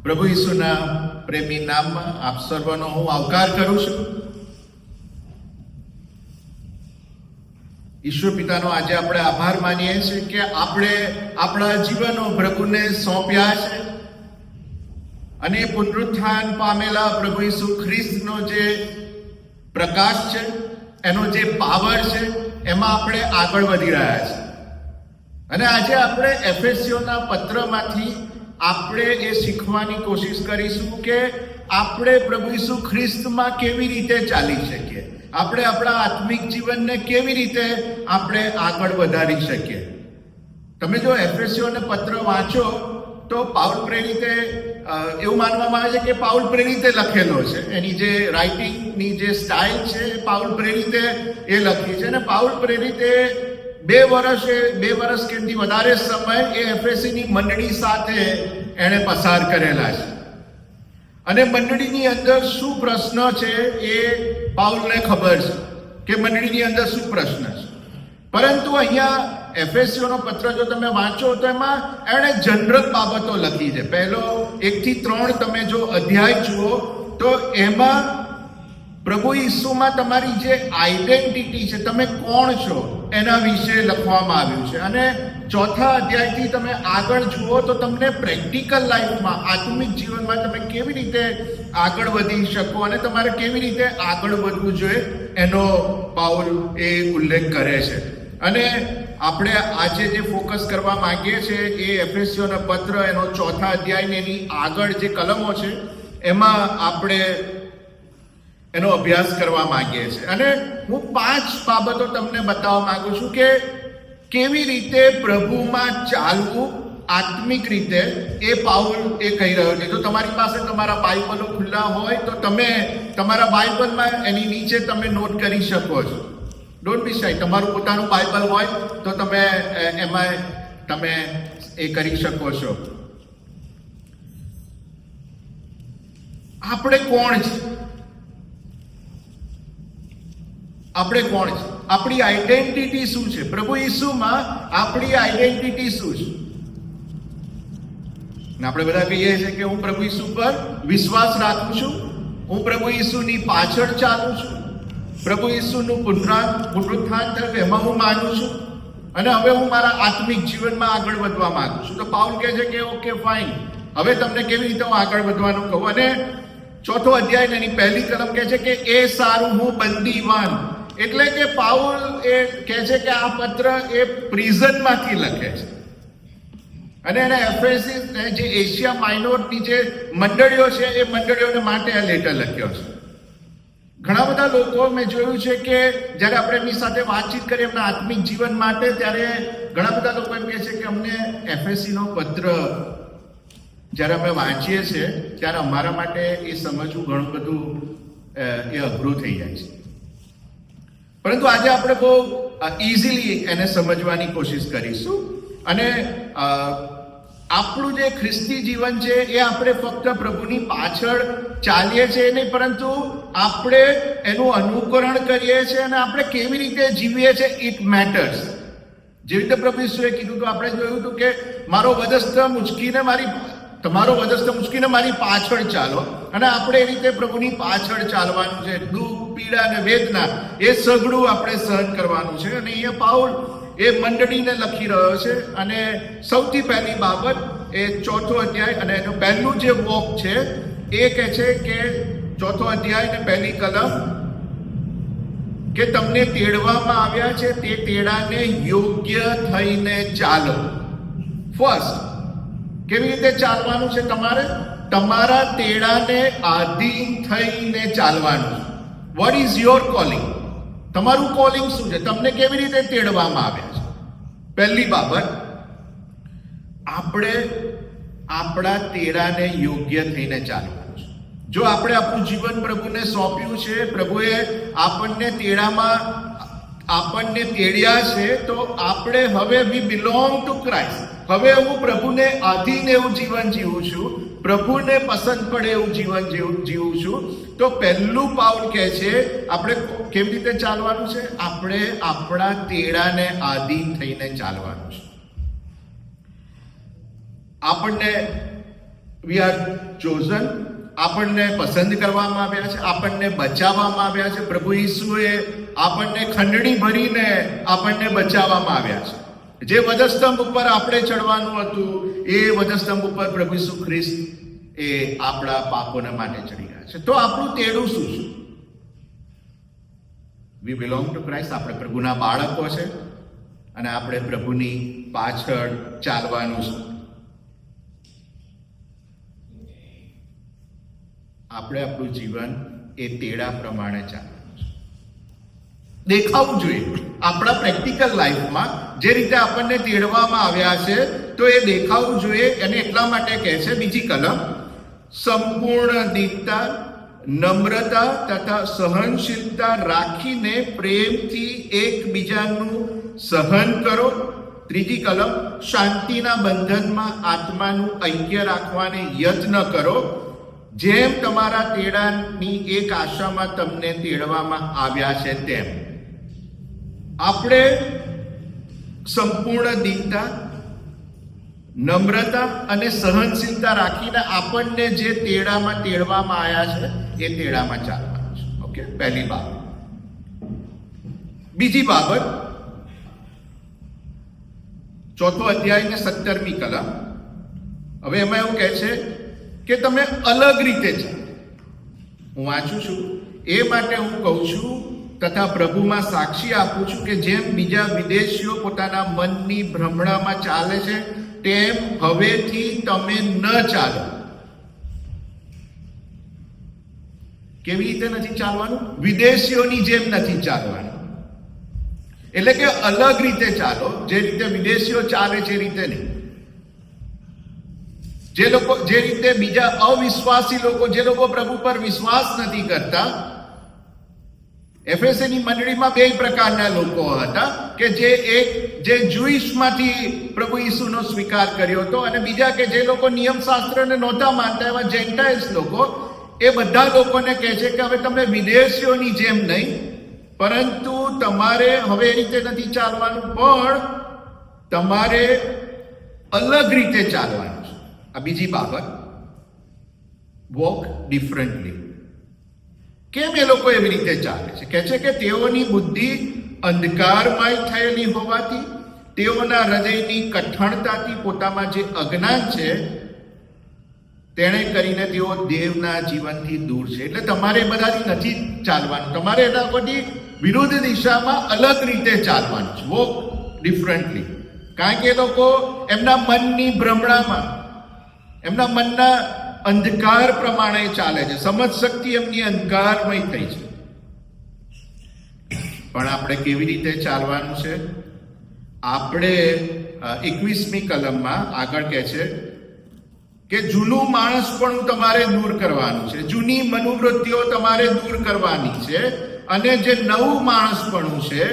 પ્રભુ ઈસુના પ્રેમી નામમાં આપ સર્વનો હું આવકાર કરું છું. ઈશ્વર પિતાનો આજે આપણે આભાર માનીએ છીએ કે આપણે આપણા જીવનો પ્રભુને સોંપ્યા છે અને પુનરુત્થાન પામેલા પ્રભુ ઈસુ ખ્રિસ્તનો જે પ્રકાશ છે, એનો જે પાવર છે, એમાં આપણે આગળ વધી રહ્યા છીએ. અને આજે આપણે એફેસીઓના પત્રમાંથી આપણે એ શીખવાની કોશિશ કરીશું કે આપણે પ્રભુ ઈસુ ખ્રિસ્તમાં કેવી રીતે ચાલી શકીએ, આપણે આપણા આત્મિક જીવનને કેવી રીતે આપણે આગળ વધારી શકીએ. તમે જો એફેસીઓના પત્ર વાંચો તો પાઉલ પ્રેરિતે એવું માનવામાં આવે છે કે પાઉલ પ્રેરિતે લખેલો છે. એની જે રાઇટિંગની જે સ્ટાઇલ છે પાઉલ પ્રેરિતે એ લખી છે. અને પાઉલ પ્રેરિતે 2 વર્ષ કેથી વધારે સમય એ એફેસીની મંડળી સાથે એણે પસાર કરેલા છે. અને મંડળીની અંદર શું પ્રશ્ન છે એ પાઉલને ખબર છે કે મંડળીની અંદર શું પ્રશ્ન છે. પરંતુ અહીંયા એફેસીઓનો પત્ર જો તમે વાંચો તો એમાં એણે જનરલ બાબતો લખી છે. પહેલો 1 થી 3 તમે જો અધ્યાય જુઓ તો એમાં પ્રભુ ઈસુમાં તમારી જે આઈડેન્ટિટી છે, તમે કોણ છો, એના વિશે લખવામાં આવ્યું છે. અને 4થા અધ્યાયથી તમે આગળ જુઓ તો તમને પ્રેક્ટિકલ લાઈફમાં, આત્મિક જીવનમાં તમે કેવી રીતે આગળ વધી શકો અને તમારે કેવી રીતે આગળ વધવું જોઈએ એનો પાઉલ એ ઉલ્લેખ કરે છે. અને આપણે આજે જે ફોકસ કરવા માંગીએ છીએ એ એફેસીઓના પત્ર એનો 4થા અધ્યાય એની આગળ જે કલમો છે એમાં આપણે એનો અભ્યાસ કરવા માંગીએ છીએ. અને હું 5 બાબતો તમને બતાવવા માંગુ છું કે કેવી રીતે પ્રભુમાં ચાલવું આત્મિક રીતે, એ પાઉલ એ કહી રહ્યો છે. જો તમારી પાસે તમારા બાઇબલો ખુલ્લા હોય તો તમે તમારા બાઇબલમાં એની નીચે તમે નોટ કરી શકો છો. Don't be shy. તમારું પોતાનું બાઇબલ હોય તો તમે એમાં તમે એ કરી શકો છો. આપણે કોણ છે, આપણે કોણ છે, આપણી આઈડેન્ટિટી શું છે, પ્રભુ ઈસુમાં આપણી આઈડેન્ટિટી શું છે. આપણે બધા કહીએ છીએ કે હું પ્રભુ ઈસુ પર વિશ્વાસ રાખું છું, હું પ્રભુ ઈસુની પાછળ ચાલું છું, પ્રભુ ઈસુનું પુનરુત્થાન થયું એમાં હું માનું છું અને હવે હું મારા આત્મિક જીવનમાં આગળ વધવા માંગુ છું. તો પાઉલ કહે છે કે ઓકે ફાઇન, હવે તમને કેવી રીતે હું આગળ વધવાનું કહું. અને 4થો અધ્યાય એની પહેલી કલમ કહે છે કે એ સારું હું બંદીવાન. એટલે કે પાઉલ એ કહે છે કે આ પત્ર એ પ્રિઝનમાંથી લખે છે. અને એના એફેસીસ જે એશિયા માઇનોરની જે મંડળીઓ છે એ મંડળીઓને માટે આ લેટર લખ્યો છે. ઘણા બધા લોકો મેં જોયું છે કે જ્યારે આપણે એમની સાથે વાતચીત કરીએ એમના આત્મિક જીવન માટે, ત્યારે ઘણા બધા લોકો એમ કહે છે કે અમને એફએસીનો પત્ર જ્યારે અમે વાંચીએ છીએ ત્યારે અમારા માટે એ સમજવું ઘણું બધું એ અઘરું થઈ જાય છે. પરંતુ આજે આપણે બહુ ઇઝીલી એને સમજવાની કોશિશ કરીશું. અને આપણું જે ખ્રિસ્તી જીવન છે એ આપણે ફક્ત પ્રભુની પાછળ ચાલીએ છીએ નહીં, પરંતુ આપણે એનું અનુકરણ કરીએ છીએ અને આપણે કેવી રીતે જીવીએ છીએ ઇટ મેટર્સ. જેવી રીતે પ્રભુ ઈસુએ કીધું તો આપણે જોયું હતું કે તમારો વધસ્થ મૂચકીને મારી પાછળ ચાલો. અને આપણે એ રીતે પ્રભુની પાછળ ચાલવાનું છે. દુઃખ, પીડા અને વેદના એ સઘળું આપણે સહન કરવાનું છે. અને અહીંયા પાઉલ એ મંડળીને લખી રહ્યો છે. અને સૌથી પહેલી બાબત એ 4થો અધ્યાય અને એનું પહેલું જે વોક છે એ કહે છે કે 4થો અધ્યાય ને પહેલી કલમ કે તમને તેડવામાં આવ્યા છે તે તેડાને યોગ્ય થઈને ચાલો. ફર્સ્ટ, કેવી રીતે ચાલવાનું છે? તમારા તેડાને આધીન થઈને ચાલવાનું છે. What is your calling? તમારું કોલિંગ શું છે? તમને કેવી રીતે તેડવામાં આવ્યા છે? પહેલી બાબત, આપણે આપણા તેડાને યોગ્ય થઈને ચાલવાનું છે. જો આપણે આપણું જીવન પ્રભુને સોંપ્યું છે, પ્રભુએ આપણને તેડ્યા છે, તો આપણે હવે વી બિલોંગ ટુ ક્રાઇસ્ટ. હવે હું પ્રભુને આધીન એવું જીવન જીવું છું, પ્રભુને પસંદ પડે એવું જીવન જીવું છું. તો પહેલું પાઉલ કહે છે આપણે કેવી રીતે ચાલવાનું છે? આપણે આપણા તેડાને આધીન થઈને ચાલવાનું છે. આપણને વી આર ચોઝન, આપણને પસંદ કરવામાં આવ્યા છે, આપણને બચાવવામાં આવ્યા છે. પ્રભુ ઈસુએ આપણને ખંડણી ભરીને આપણને બચાવવામાં આવ્યા છે. જે વધસ્તંભ ઉપર આપણે ચડવાનું હતું એ વધસ્તંભ ઉપર પ્રભુ ઈસુ ખ્રિસ્ત એ આપણા પાપોના માટે ચડી ગયા છે. તો આપણું તેડું શું છે? વી બિલોંગ ટુ ક્રાઇસ્ટ. આપણે પ્રભુના બાળકો છે અને આપણે પ્રભુની પાછળ ચાલવાનું છે. આપણે આપણું જીવન એ તેડા પ્રમાણે ચાલવાનું છે. દેખાવું જોઈએ આપણા પ્રેક્ટિકલ લાઈફમાં જે રીતે આપણને તેડવામાં આવ્યા છે તો એ દેખાવું જોઈએ. અને એટલા માટે કહે છે બીજી કલમ, સંપૂર્ણ દીનતા, નમ્રતા તથા સહનશીલતા રાખીને પ્રેમથી એકબીજાનું સહન કરો. ત્રીજી કલમ, શાંતિના બંધનમાં આત્માનું ઐક્ય રાખવાને યત્ન કરો, જેમ તમારા તેડાની એક આશામાં તમને તેડવામાં આવ્યા છે તેમ. આપણે સંપૂર્ણ દીનતા, નમ્રતા અને સહનશીલતા રાખીને આપણને જે તેડામાં તેડવામાં આવ્યા છે એ તેડામાં ચાલવાનું છે. ઓકે, પહેલી બાબત. બીજી બાબત, 4થો અધ્યાય ને 17મી કલમ. હવે એમાં એવું કહે છે કે તમે અલગ રીતે ચાલો. હું વાંચું છું એ માટે હું કહું છું તથા પ્રભુમાં સાક્ષી આપું છું કે જેમ બીજા વિદેશીઓ પોતાના મનની ભ્રમણામાં ચાલે છે તેમ હવેથી તમે ન ચાલો. કેવી રીતે નથી ચાલવાનું? વિદેશીઓની જેમ નથી ચાલવાનું. એટલે કે અલગ રીતે ચાલો. જે રીતે વિદેશીઓ ચાલે છે એ રીતે નહીં. જે રીતે બીજા અવિશ્વાસી લોકો, જે લોકો પ્રભુ પર વિશ્વાસ નથી કરતા, એફએસની મંડળીમાં બે પ્રકારના લોકો હતા કે જે જુઈશમાંથી પ્રભુ ઈસુનો સ્વીકાર કર્યો હતો અને બીજા કે જે લોકો નિયમશાસ્ત્રને નહોતા માનતા, એવા જેન્ટાઇલ્સ લોકો. એ બધા લોકોને કહે છે કે હવે તમે વિદેશીઓની જેમ નહીં, પરંતુ તમારે હવે એ રીતે નથી ચાલવાનું, પણ તમારે અલગ રીતે ચાલવાનું છે. આ બીજી બાબત, વોક ડિફરન્ટલી. કેમ એ લોકો એવી રીતે ચાલે છે? કહે છે કે તેઓની બુદ્ધિ અંધકારમય થયેલી હોવાથી, તેઓના હૃદયની કઠણતાથી પોતામાં જે અજ્ઞાન છે તેણે કરીને તેઓ દેવના જીવનથી દૂર છે. એટલે તમારે બધાથી નથી ચાલવાનું, તમારે એના બધી વિરુદ્ધ દિશામાં અલગ રીતે ચાલવાનું છે. Walk differently. કારણ કે એ લોકો એમના મનની ભ્રમણામાં, એમના મનના અંધકાર પ્રમાણે ચાલે છે. સમજ શક્તિ એમની અંધકારમય થઈ છે. પણ આપણે કેવી રીતે ચાલવાનું છે? આપણે 21મી કલમમાં આગળ કહે છે કે જૂનું માણસ પણ તમારે દૂર કરવાનું છે, જૂની મનોવૃત્તિઓ તમારે દૂર કરવાની છે, અને જે નવું માણસ પણ છે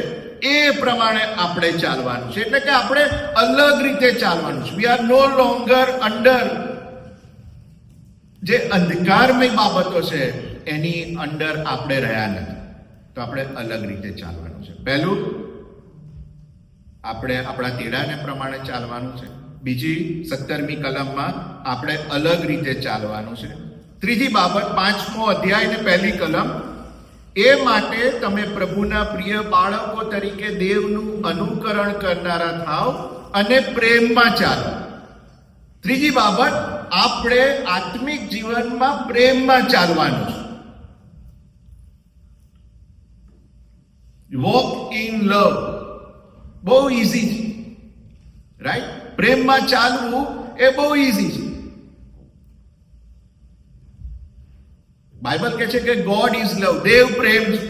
એ પ્રમાણે આપણે ચાલવાનું છે. એટલે કે આપણે અલગ રીતે ચાલવાનું છે. We are no longer under, જે અંધકારમય બાબતો છે એની અંડર આપણે રહ્યા નથી. તો આપણે અલગ રીતે ચાલવાનું છે. પહેલું, આપણે આપણા તેડાને પ્રમાણે ચાલવાનું છે. બીજી 17મી કલમમાં આપણે અલગ રીતે ચાલવાનું છે. ત્રીજી બાબત, 5મો અધ્યાય ને 1લી કલમ, એ માટે તમે પ્રભુના પ્રિય બાળકો તરીકે દેવનું અનુકરણ કરનારા થાવ અને પ્રેમમાં ચાલો. ત્રીજી બાબત, આપણે આત્મિક જીવનમાં પ્રેમમાં ચાલવાનું છે. વોક ઇન લવ. બહુ ઈઝી છે, રાઈટ? પ્રેમમાં ચાલવું એ બહુ ઈઝી છે. બાઇબલ કહે છે કે ગોડ ઇઝ લવ, દેવ પ્રેમ છે,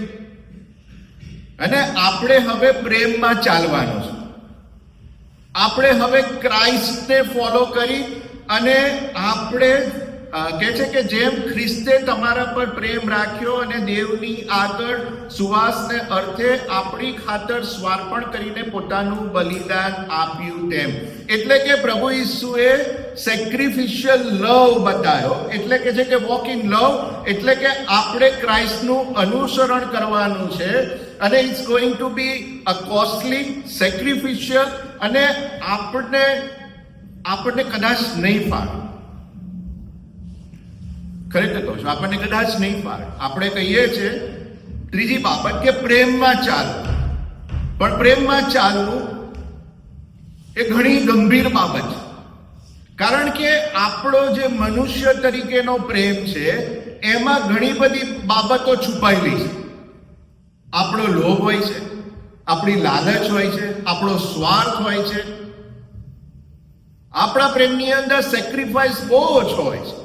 અને આપણે હવે પ્રેમમાં ચાલવાનું છે. આપણે હવે ક્રાઇસ્ટને ફોલો કરી અને આપણે કહે છે કે જેમ ખ્રિસ્તે તમારા પર પ્રેમ રાખ્યો અને દેવની આગળ સુવાસને અર્થે આપણી ખાતર સ્વાર્પણ કરીને પોતાનું બલિદાન આપ્યું તેમ. એટલે કે પ્રભુ ઈસુએ સેક્રિફિશિયલ લવ બતાવ્યો. એટલે કે છે કે વોક ઇન લવ, એટલે કે આપણે ક્રાઇસ્ટનું અનુસરણ કરવાનું છે, અને it's going to be a costly, sacrificial, અને આપણને કદાચ નહીં ફાવે. ખરેખર કહું છું, આપણને કદાચ નહીં ફાવે. આપણે કહીએ છીએ ત્રીજી બાબત કે પ્રેમમાં ચાલવું. પણ પ્રેમમાં ચાલવું એ ઘણી ગંભીર બાબત છે. કારણ કે આપણો જે મનુષ્ય તરીકેનો પ્રેમ છે એમાં ઘણી બધી બાબતો છુપાયેલી છે. આપણો લોભ હોય છે, આપણી લાલચ હોય છે, આપણો સ્વાર્થ હોય છે. આપણા પ્રેમની અંદર સેક્રિફાઈસ બહુ ઓછો હોય છે.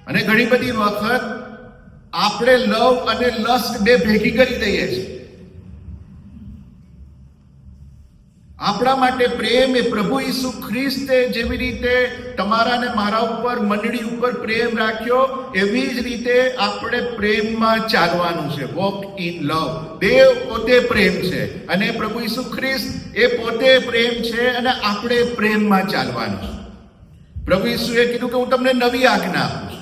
અને ઘણી બધી વખત આપણે લવ અને લસ્ટ બે ભેગી કરી દઈએ છીએ. આપણા માટે પ્રેમ એ પ્રભુ ઈસુ ખ્રિસ્તે જેવી રીતે તમારા અને મારા ઉપર, મંડળી ઉપર પ્રેમ રાખ્યો, એવી જ રીતે આપણે પ્રેમમાં ચાલવાનું છે. વોક ઇન લવ. દેવ પોતે પ્રેમ છે અને પ્રભુ ઈસુ ખ્રિસ્ત એ પોતે પ્રેમ છે અને આપણે પ્રેમમાં ચાલવાનું છે. પ્રભુ ઈસુએ કીધું કે હું તમને નવી આજ્ઞા આપું છું.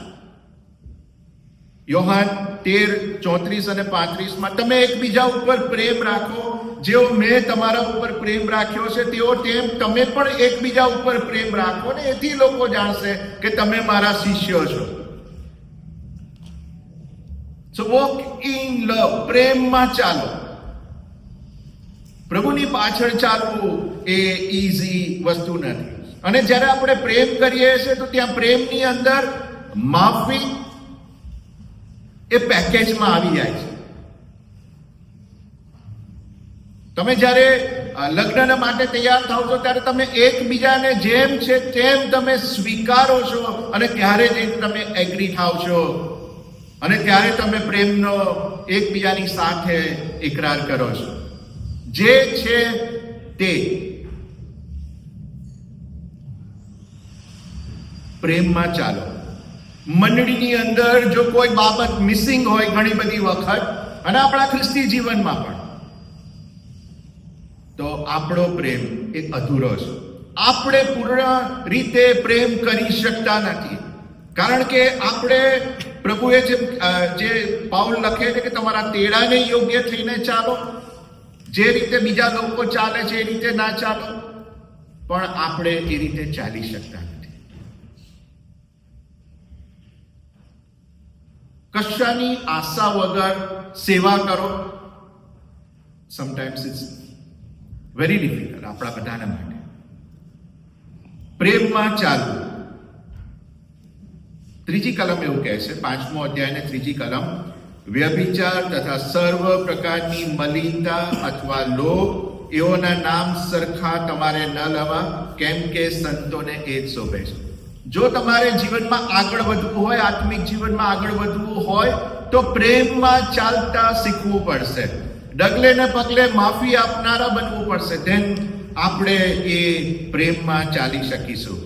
યોહાન 13:34 અને 35 તમે એકબીજા ઉપર પ્રેમ રાખો, જેવો મેં તમારા ઉપર પ્રેમ રાખ્યો છે તેવો તેમ તમે પણ એકબીજા ઉપર પ્રેમ રાખો, ને એથી લોકો જાણશે કે તમે મારા શિષ્યો છો. સો વોક ઇન લવ. પ્રેમમાં ચાલો. પ્રભુની પાછળ ચાલવું એ ઈઝી વસ્તુ નથી. અને જ્યારે આપણે પ્રેમ કરીએ છીએ તો ત્યાં પ્રેમની અંદર માફી એ પેકેજમાં આવી જાય છે. તમે જ્યારે લગ્ન માટે તૈયાર થાવ છો ત્યારે તમે એકબીજાને જેમ છે તેમ તમે સ્વીકારો છો અને ત્યારે જ તમે એગ્રી થાવ છો અને ત્યારે તમે પ્રેમનો એકબીજાની સાથે ઇકરાર કરો છો. જે છે તે પ્રેમમાં ચાલો. મંડળીની અંદર જો કોઈ બાબત મિસિંગ હોય ઘણી બધી વખત, અને આપણા ખ્રિસ્તી જીવનમાં પણ, તો આપણો પ્રેમ એ અધૂરો છે. આપણે પૂર્ણ રીતે પ્રેમ કરી શકતા નથી. કારણ કે આપણે પ્રભુએ જે પાઉલ લખે છે કે તમારા તેડાને યોગ્ય થઈને ચાલો, જે રીતે બીજા લોકો ચાલે છે એ રીતે ના ચાલો. પણ આપણે એ રીતે ચાલી શકતા નથી. કશાની આશા વગર સેવા કરો. સમટાઈમ્સ ઇટ્સ વેરી ડિફિકલ્ટ આપણા બધાના માટે. પ્રેમમાં ચાલવું. ત્રીજી કલમ એવું કહે છે, 5મો અધ્યાય ને 3જી કલમ, વ્યભિચાર તથા સર્વ પ્રકારની મલિનતા અથવા લોભ એઓના નામ સરખા તમારે ન લેવા, કેમ કે સંતોને એ જ શોભે છે. જો તમારે જીવનમાં આગળ વધવું હોય, આત્મિક જીવનમાં આગળ વધવું હોય, તો પ્રેમમાં ચાલતા શીખવું પડશે. ડગલે ને પગલે માફી આપનારા બનવું પડશે. ધેન આપણે એ પ્રેમમાં ચાલી શકીશું.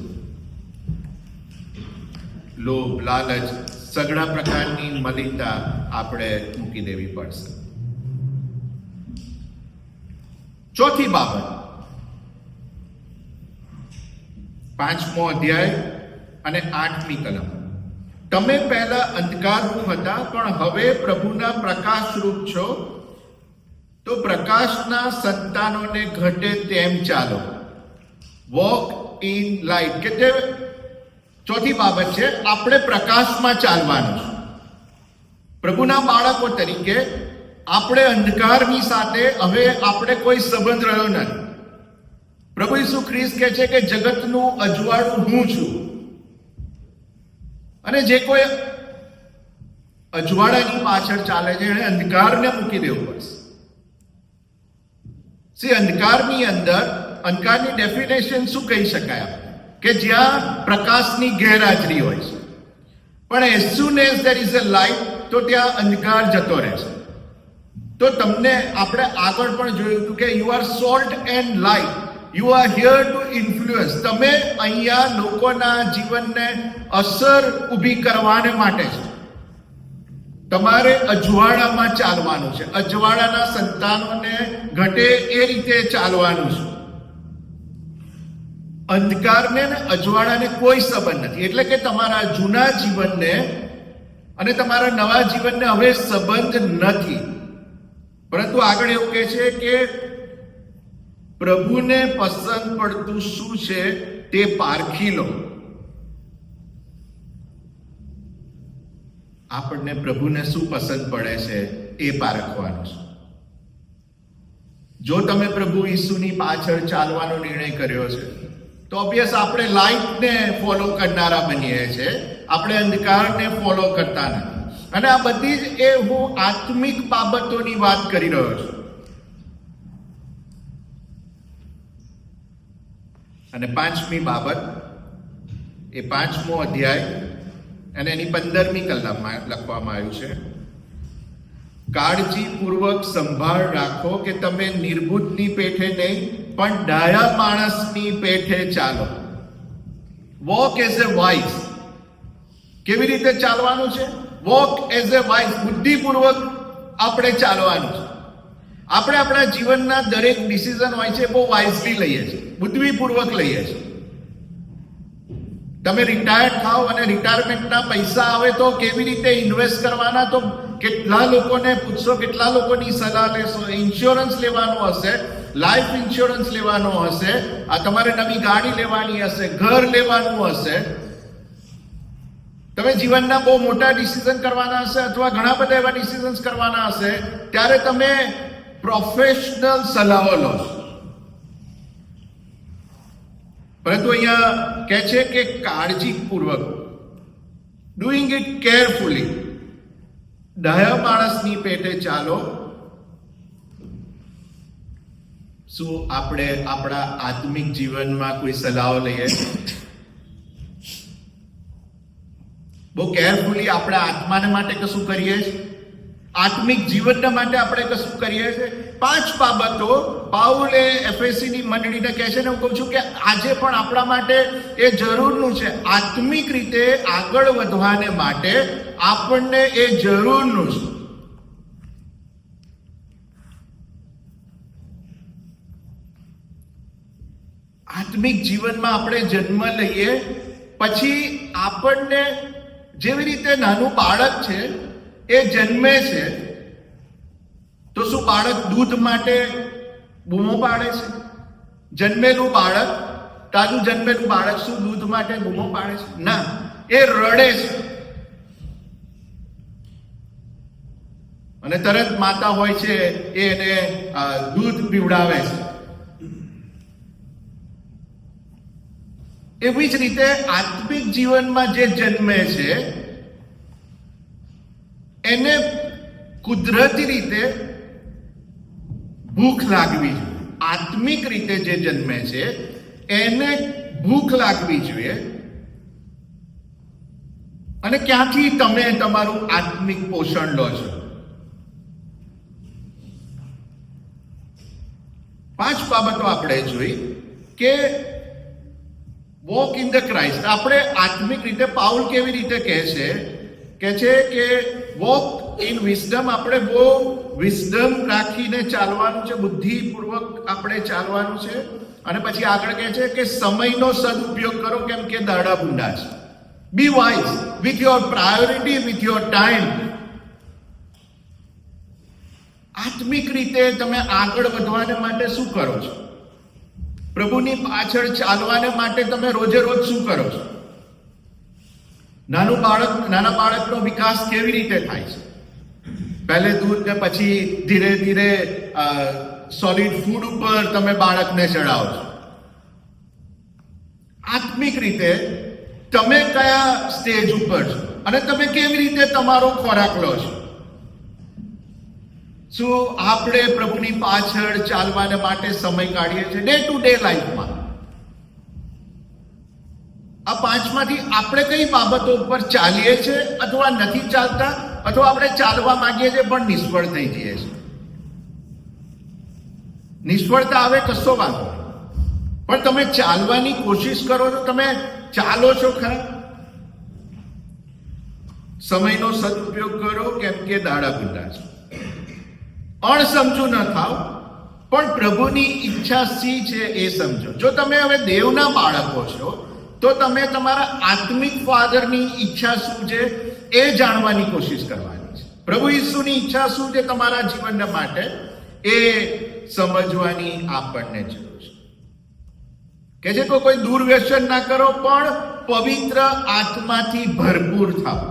લોભ, લાલચ, સઘળા પ્રકારની મલિનતા આપણે મૂકી દેવી પડશે. ચોથી બાબત, 5મો અધ્યાય અને 8મી કલમ. તમે પહેલા અંધકારરૂપ હતા, પણ હવે પ્રભુના પ્રકાશરૂપ છો, તો પ્રકાશના સંતાનોને ઘટે તેમ ચાલો. Walk in light. કે જે ચોથી બાબત છે, આપણે પ્રકાશમાં ચાલવાનું છે. પ્રભુના બાળકો તરીકે આપણે અંધકારની સાથે હવે આપણે કોઈ સંબંધ રહ્યો નથી. પ્રભુ ઈસુ ખ્રિસ્ત કહે છે કે જગતનું અજવાળું હું છું, અને જે કોઈ અજવાળાની પાછળ ચાલે છે એને અંધકારને મૂકી દેવું પડશે. અંધકારની અંદર, અંધકારની ડેફિનેશન શું કહી શકાય? કે જ્યાં પ્રકાશની ગેરહાજરી હોય છે. પણ as soon as there is a light, તો ત્યાં અંધકાર જતો રહે છે. તો તમને આપણે આગળ પણ જોયું હતું કે you are salt and light. You are here two influence. તમે અહીંયા લોકોના જીવનને અસર ઊભી કરવાને માટે છે. તમારે અજવાળામાં ચાલવાનું છે. અજવાળાના સંતાનોને ઘટે એ રીતે ચાલવાનું છે. અંધકારને ને અજવાળાને કોઈ સંબંધ નથી. એટલે કે તમારા જૂના જીવનને અને તમારા નવા જીવનને હવે સંબંધ નથી. પરંતુ આગળ એવું કહે છે કે પ્રભુને પસંદ પડતું શું છે તે પારખી લો. આપણને પ્રભુને શું પસંદ પડે છે એ પારખવાનું છે. જો તમે પ્રભુ ઈસુની પાછળ ચાલવાનો નિર્ણય કર્યો છે તો ઓબ્વિયસ આપણે લાઇટને ફોલો કરનારા બનીએ છીએ, આપણે અંધકારને ફોલો કરતા નથી. અને આ બધી જ એ હું આત્મિક બાબતોની વાત કરી રહ્યો છું. અને પાંચમી બાબત, એ 5મો અધ્યાય અને એની 15મી કલમમાં લખવામાં આવ્યું છે, કાળજીપૂર્વક સંભાળ રાખો કે તમે નિર્બુદ્ધની પેઠે નહીં પણ ડાયા માણસની પેઠે ચાલો. Walk as a wise. કેવી રીતે ચાલવાનું છે? Walk as a wise. બુદ્ધિપૂર્વક આપણે ચાલવાનું છે. આપણે આપણા જીવનના દરેક ડિસિઝન હોય છે બહુ વાઇઝલી લઈએ છીએ, બુદ્ધિપૂર્વક લઈએ છીએ. તમે રિટાયર્ડ થાઓ અને રિટાયરમેન્ટના પૈસા આવે તો કેવી રીતે ઇન્વેસ્ટ કરવાના, તો કેટલા લોકોને પૂછશો, કેટલા લોકોની સલાહ લેશો. ઇન્સ્યોરન્સ લેવાનો હશે, લાઈફ ઇન્સ્યોરન્સ લેવાનો હશે, આ તમારે નવી ગાડી લેવાની હશે, ઘર લેવાનું હશે, તમે જીવનના બહુ મોટા ડિસિઝન કરવાના હશે અથવા ઘણા બધા એવા ડિસિઝન્સ કરવાના હશે, ત્યારે તમે પ્રોફેશનલ સલાહો લો. પરંતુ અહીંયા કહે છે કે કાળજીપૂર્વક, ડુઈંગ ઇટ કેરફુલી, ડાયા માણસની પેટે ચાલો. શું આપણે આપણા આત્મિક જીવનમાં કોઈ સલાહો લઈએ? બહુ કેરફુલી આપણે આત્માને માટે કશું કરીએ છીએ, આત્મિક જીવનના માટે આપણે કશું કરીએ છીએ. 5 બાબતો પાઉલે એફએસીની મંડળીને કહે છે, ને હું કહું છું કે આજે પણ આપણા માટે એ જરૂરનું છે. આત્મિક રીતે આગળ વધવાને માટે આપણને એ જરૂરનું છે. આત્મિક જીવનમાં આપણે જન્મ લઈએ પછી આપણને જેવી રીતે નાનું બાળક છે એ જન્મે છે તો શું બાળક દૂધ માટે બૂમો પાડે છે? જન્મેલું બાળક, તાજું જન્મેલું બાળક શું દૂધ માટે બૂમો પાડે છે? ના, એ રડે છે અને તરત માતા હોય છે એ એને દૂધ પીવડાવે છે. એવી જ રીતે આત્મિક જીવનમાં જે જન્મે છે એને કુદરતી રીતે ભૂખ લાગવી જોઈએ. આત્મિક રીતે જે જન્મે છે એને ભૂખ લાગવી જોઈએ. અને ક્યાંથી તમે તમારું આત્મિક પોષણ લો છો? 5 બાબતો આપણે જોઈ કે વોક ઇન ધ ક્રાઇસ્ટ. આપણે આત્મિક રીતે પાઉલ કેવી રીતે કહે છે કે વોક ઇન વિઝડમ. આપણે બહુ વિઝડમ રાખીને ચાલવાનું છે, બુદ્ધિપૂર્વક આપણે ચાલવાનું છે. અને પછી આગળ કહે છે કે સમયનો સદુપયોગ કરો કેમ કે દાડા ભૂંડા છે. Be wise with your priority, with your time. આત્મિક રીતે તમે આગળ વધવાને માટે શું કરો છો? પ્રભુની પાછળ ચાલવાને માટે તમે રોજે રોજ શું કરો છો? નાના બાળકનો વિકાસ કેવી રીતે થાય છે? પહેલે દૂધ ને પછી ધીરે ધીરે સોલિડ ફૂડ ઉપર તમે બાળકને ચડાવો છો. આત્મિક રીતે તમે કયા સ્ટેજ ઉપર છો અને તમે કેવી રીતે તમારો ખોરાક લો છો? શું આપણે પ્રભુની પાછળ ચાલવાને માટે સમય કાઢીએ છીએ ડે ટુ ડે લાઈફમાં? આ 5માંથી આપણે કઈ બાબતો ઉપર ચાલીએ છીએ અથવા નથી ચાલતા, અથવા આપણે ચાલવા માંગીએ છીએ પણ નિષ્ફળ થઈ જઈએ છીએ. નિષ્ફળતા આવે કશો વાંધો નહીં, પણ તમે ચાલવાની કોશિશ કરો છો, તમે ચાલો છો ખરા? સમયનો સદુપયોગ કરો કેમ કે દાડા ભૂંડા છે. અણસમજુ ન થાવ, પણ પ્રભુની ઈચ્છા શી છે એ સમજો. જો તમે હવે દેવના બાળકો છો તો તમે તમારા આત્મિક ફાધરની ઈચ્છા શું છે એ જાણવાની કોશિશ કરવાની છે. પ્રભુ ઈસુની ઈચ્છા શું છે તમારા જીવન માટે એ સમજવાની આપણને જરૂર છે. કે છે તો કોઈ દુર્વ્યસન ના કરો પણ પવિત્ર આત્માથી ભરપૂર થાવ.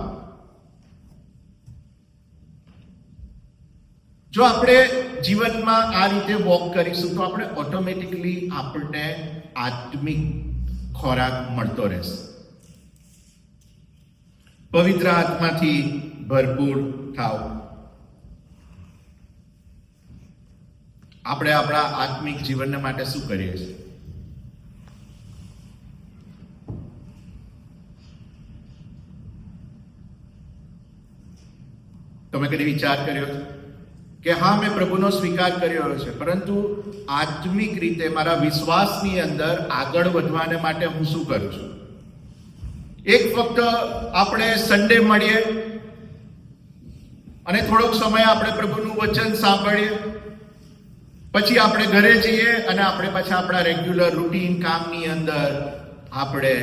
જો આપણે જીવનમાં આ રીતે વોક કરીશું તો આપણે ઓટોમેટિકલી આપણને આત્મિક ખોરાક મળતો રહેશે. પવિત્ર આત્માથી ભરપૂર થાવ. આપણે આપણા આત્મિક જીવન માટે શું કરીએ છીએ? તમે કદી વિચાર કર્યો કે હા, મેં પ્રભુનો સ્વીકાર કર્યો છે, પરંતુ આત્મિક રીતે મારા વિશ્વાસની અંદર આગળ વધવાને માટે હું શું કરું છું? એક ફક્ત આપણે સન્ડે મળીએ અને થોડોક સમય આપણે પ્રભુનું વચન સાંભળીએ, પછી આપણે ઘરે જઈએ અને આપણે પાછા આપણા રેગ્યુલર રૂટીન કામની અંદર આપણે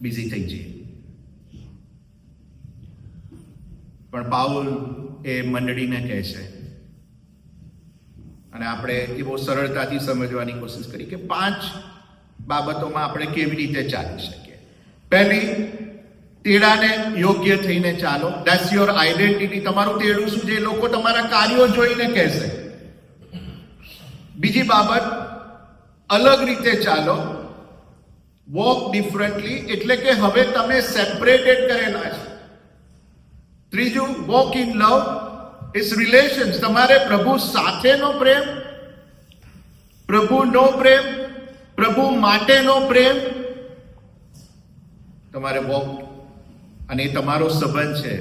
બિઝી થઈ જઈએ. પણ પાઉલ એ મંડળીને કહે છે, અને આપણે એ બહુ સરળતાથી સમજવાની કોશિશ કરી કે 5 બાબતોમાં આપણે કેવી રીતે ચાલી શકીએ. પહેલી, તેડાને યોગ્ય થઈને ચાલો. That's your identity. તમારું તેડું શું છે? લોકો તમારા કાર્યો જોઈને કહેશે. બીજી બાબત, અલગ રીતે ચાલો. વોક ડિફરન્ટલી, એટલે કે હવે તમે સેપરેટેડ કરેલા છે. ત્રીજું, walk in love. It's relations. તમારે પ્રભુ સાથેનો પ્રેમ, પ્રભુનો પ્રેમ, પ્રભુ માટેનો પ્રેમ તમારે વોક, અને એ તમારો સંબંધ છે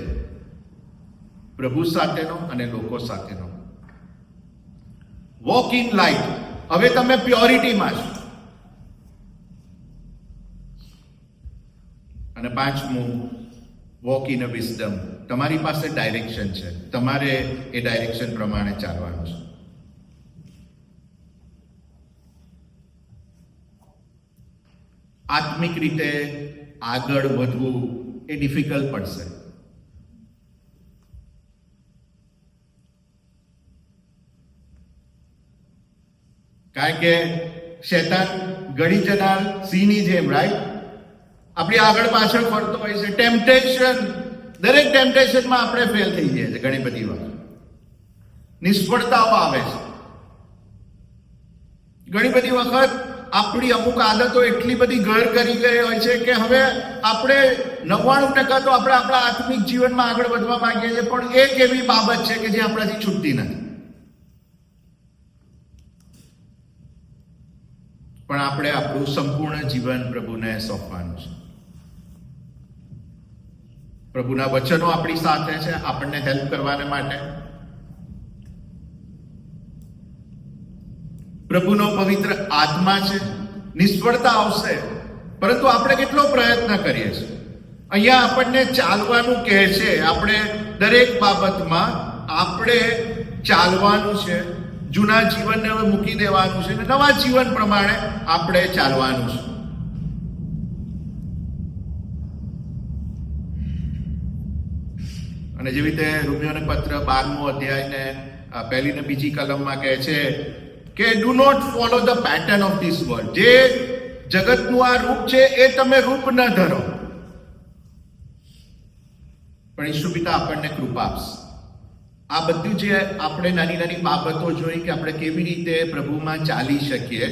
પ્રભુ સાથેનો અને લોકો સાથેનો. Walk in light. હવે તમે પ્યોરિટીમાં છો. અને 5મું, વોક ઇન અ વિઝડમ. તમારી પાસે ડાયરેક્શન છે, તમારે એ ડાયરેક્શન પ્રમાણે ચાલવાનું છે. આત્મિક રીતે આગળ વધવું એ ડિફિકલ્ટ પડશે. કારણ કે શૈતાન ગળી જનાર સિંહની જેમ, રાઈટ, આપણી આગળ પાછળ ફરતો હોય છે. ટેમ્પટેશન, દરેક ટેમ્પટેશનમાં આપણે ફેલ થઈ જઈએ છીએ. ઘણી બધી વાર નિષ્ફળતાઓ આવે છે. ઘણી બધી વખત આપણી અમુક આદતો એટલી બધી ઘર કરી ગઈ હોય છે કે હવે આપણે 99% તો આપણે આપણા આત્મિક જીવનમાં આગળ વધવા માંગીએ છીએ, પણ એક એવી બાબત છે કે જે આપણાથી છૂટતી નથી. પણ આપણે આપણું સંપૂર્ણ જીવન પ્રભુને સોંપવાનું છે. પ્રભુના વચનો આપણી સાથે છે આપણને હેલ્પ કરવાને માટે. પ્રભુનો પવિત્ર આત્મા છે. નિષ્ફળતા આવશે, પરંતુ આપણે કેટલો પ્રયત્ન કરીએ છીએ. અહીંયા આપણને ચાલવાનું કહે છે. આપણે દરેક બાબતમાં આપણે ચાલવાનું છે. જૂના જીવનને હવે મૂકી દેવાનું છે અને નવા જીવન પ્રમાણે આપણે ચાલવાનું છે. અને જેવી રીતે રોમિયોને પત્ર 12મો અધ્યાયને 1લી ને 2જી કલમમાં કહે છે કે do not follow the pattern of this world. જે જગતનું આ રૂપ છે એ તમે રૂપ ન ધરો, પણ ઈશુ પિતા આપણને કૃપા આપશે. આ બધું જે આપણે નાની નાની બાબતો જોઈ કે આપણે કેવી રીતે પ્રભુમાં ચાલી શકીએ,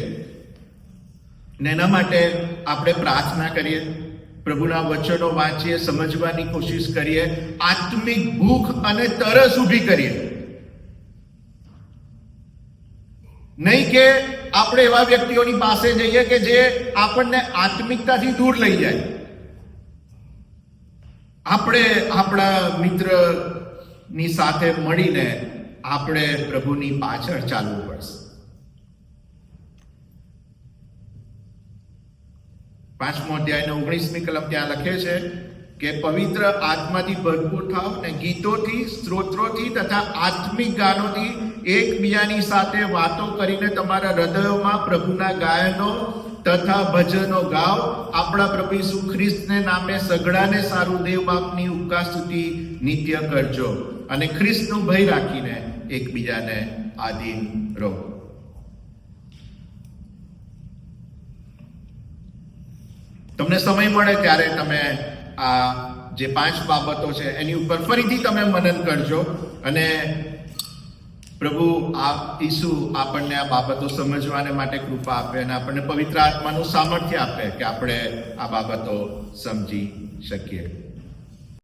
ને એના માટે આપણે પ્રાર્થના કરીએ, પ્રભુના વચનો વાંચીએ, સમજવાની કોશિશ કરીએ, આત્મિક ભૂખ અને તરસ ઊભી કરીએ. નહીં કે આપણે એવા વ્યક્તિઓની પાસે જઈએ કે જે આપણને આત્મિકતાથી દૂર લઈ જાય. આપણે આપણા મિત્રની સાથે મળીને આપણે પ્રભુની પાછળ ચાલવું પડશે. 5મો અધ્યાયનો 19મી કલમ ત્યાં લખે છે કે પવિત્ર આત્માથી ભરપૂર થાવ ને ગીતોથી, સ્તોત્રોથી તથા આત્મિક ગાનોથી એકબીજાની સાથે વાતો કરીને તમારા હૃદયોમાં પ્રભુના ગાયનો તથા ભજનો ગાઓ. આપણા પ્રભુ ઈસુ ખ્રિસ્તને નામે સઘળાને સારું દેવ બાપની ઉપકાર સ્તુતિ નિત્ય કરજો અને ખ્રિસ્તનું ભય રાખીને એકબીજાને આધીન રહો. તમને સમય મળે ત્યારે તમે આ જે 5 બાબતો છે એની ઉપર ફરીથી તમે મનન કરજો અને પ્રભુ ઈસુ આપણને આ બાબતો સમજવાને માટે કૃપા આપે અને આપણને પવિત્ર આત્માનું સામર્થ્ય આપે કે આપણે આ બાબતો સમજી શકીએ.